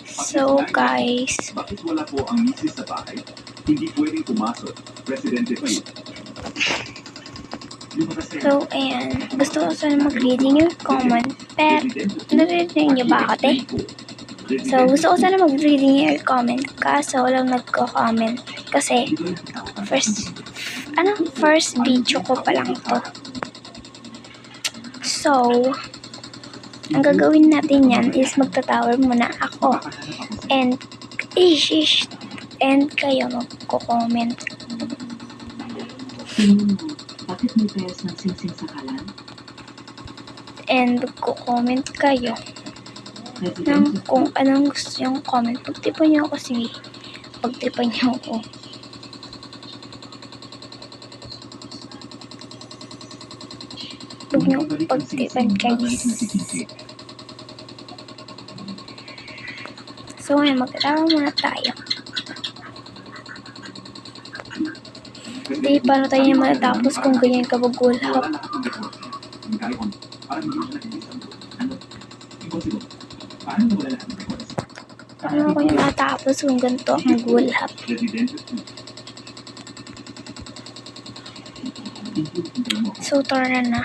So guys, Bakit wala po ang misis sa bahay? Hindi pwedeng pumasok. Presidente po. so ayan, gusto ko sana mag-reading your comment, pero narinig niyo ba ako, te? So gusto ko sana mag-reading your comment, kaso walang nagko-comment kasi first video ko pa lang to. So ang gagawin natin yan is magtatower muna ako and kayo magko-comment. Bakit may pairs ng singsing sa kalan? And magko-comment kayo ng kung anong gusto yung comment. Pagtipan niyo ako, sige. Pagtipan niyo ako. Huwag niyo pagtipan, guys. So, ngayon, magkatawa muna tayo. Hindi, paano tayo niya matatapos kung ganyan ka mag-gulhap? Paano ako niya matatapos kung ganito ang gulhap? So, tara na.